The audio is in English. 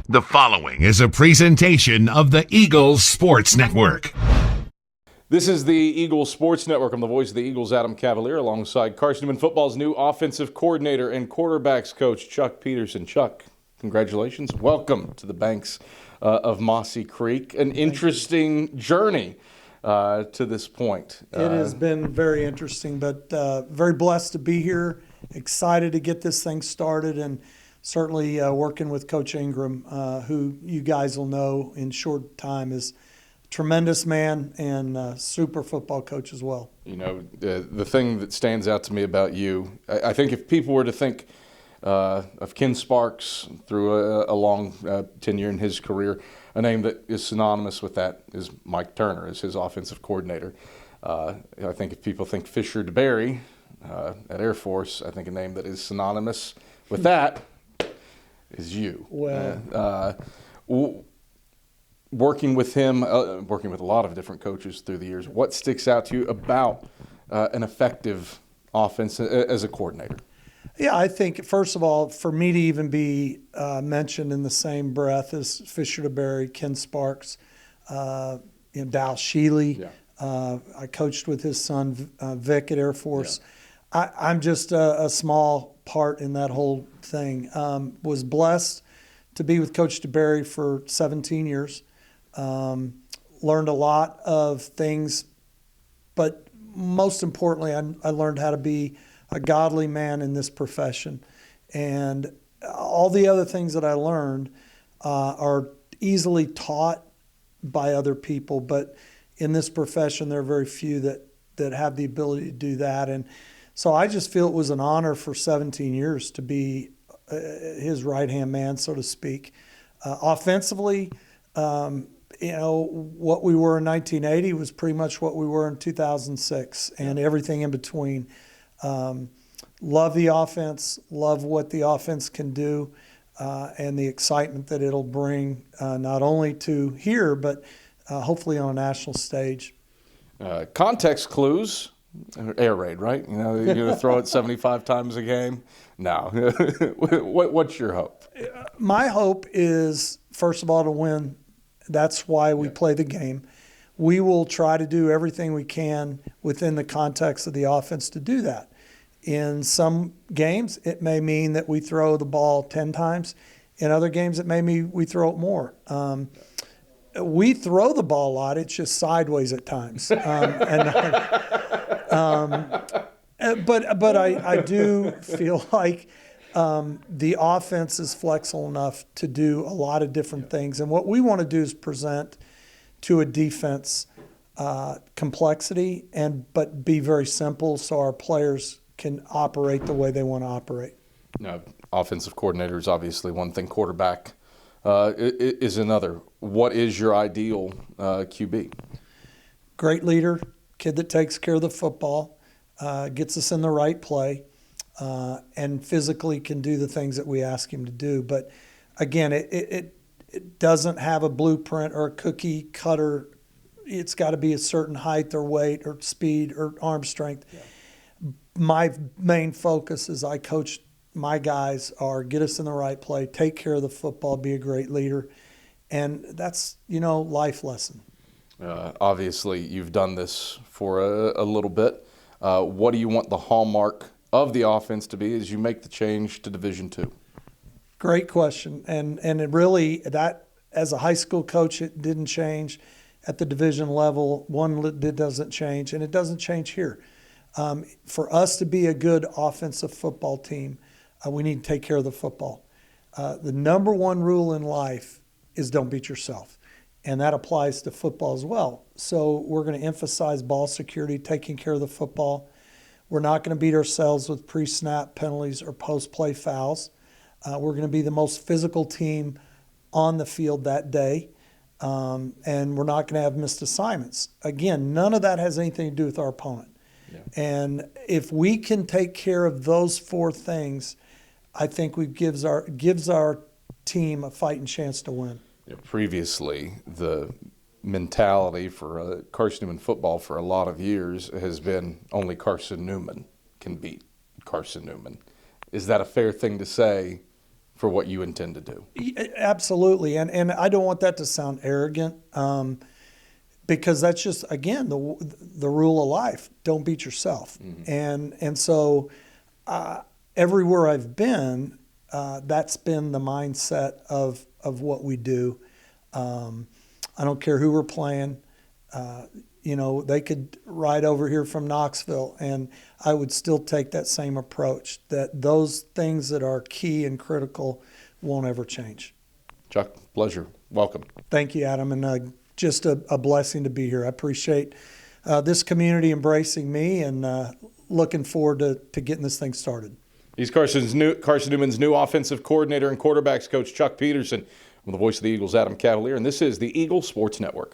The following is a presentation of the Eagles Sports Network. This is the Eagles Sports Network. I'm the voice of the Eagles, Adam Cavalier, alongside Carson-Newman Football's new offensive coordinator and quarterbacks coach, Chuck Petersen. Chuck, congratulations. Welcome to the banks of Mossy Creek. An interesting journey to this point. It has been very interesting, but very blessed to be here. Excited to get this thing started, and certainly working with Coach Ingram, who you guys will know in short time is a tremendous man and super football coach as well. You know, the thing that stands out to me about you, I think if people were to think of Ken Sparks through a long tenure in his career, a name that is synonymous with that is Mike Turner as his offensive coordinator. I think if people think Fisher DeBerry at Air Force, I think a name that is synonymous with that is you. Well, working with him, working with a lot of different coaches through the years, what sticks out to you about an effective offense as a coordinator? yeah, I think, first of all, for me to even be mentioned in the same breath as Fisher DeBerry, Ken Sparks, Dal Sheely. Yeah. I coached with his son, Vic, at Air Force. Yeah. I'm just a small part in that whole thing. Was blessed to be with Coach DeBerry for 17 years. Learned a lot of things, but most importantly, I learned how to be a godly man in this profession. And all the other things that I learned are easily taught by other people, but in this profession, there are very few that have the ability to do that. And so I just feel it was an honor for 17 years to be his right-hand man, so to speak. Offensively, what we were in 1980 was pretty much what we were in 2006 and everything in between. Love the offense, love what the offense can do, and the excitement that it'll bring not only to here, but hopefully on a national stage. Context clues. Air raid, right? You know, you're going to throw it 75 times a game? No. What's your hope? My hope is, first of all, to win. That's why we play the game. We will try to do everything we can within the context of the offense to do that. In some games, it may mean that we throw the ball 10 times. In other games, it may mean we throw it more. We throw the ball a lot. It's just sideways at times. But I do feel like the offense is flexible enough to do a lot of different things. And what we want to do is present to a defense complexity, but be very simple so our players can operate the way they want to operate. Now, offensive coordinator is obviously one thing. Quarterback is another. What is your ideal QB? Great leader, kid that takes care of the football, gets us in the right play, and physically can do the things that we ask him to do. But again, it doesn't have a blueprint or a cookie cutter. It's got to be a certain height or weight or speed or arm strength. Yeah. My main focus as I coach my guys are get us in the right play, take care of the football, be a great leader. And that's, life lesson. Obviously, you've done this for a little bit. What do you want the hallmark of the offense to be as you make the change to Division II? Great question. And it really, that as a high school coach, it didn't change. At the division level, it doesn't change, and it doesn't change here. For us to be a good offensive football team, we need to take care of the football. The number one rule in life is don't beat yourself, and that applies to football as well. So we're going to emphasize ball security, taking care of the football. We're not going to beat ourselves with pre-snap penalties or post-play fouls. We're going to be the most physical team on the field that day, and we're not going to have missed assignments. Again, none of that has anything to do with our opponent. Yeah. And if we can take care of those four things, I think we gives our team a fighting chance to win. Yeah, previously, the mentality for Carson-Newman football for a lot of years has been only Carson-Newman can beat Carson-Newman. Is that a fair thing to say for what you intend to do. Absolutely, and I don't want that to sound arrogant, because that's just, again, the rule of life. Don't beat yourself. And so everywhere I've been, that's been the mindset of what we do. I don't care who we're playing. They could ride over here from Knoxville, and I would still take that same approach, that those things that are key and critical won't ever change. Chuck, pleasure. Welcome. Thank you, Adam, and just a blessing to be here. I appreciate this community embracing me, and looking forward to getting this thing started. He's Carson-Newman's new offensive coordinator and quarterbacks coach, Chuck Petersen. I'm the voice of the Eagles, Adam Cavalier, and this is the Eagle Sports Network.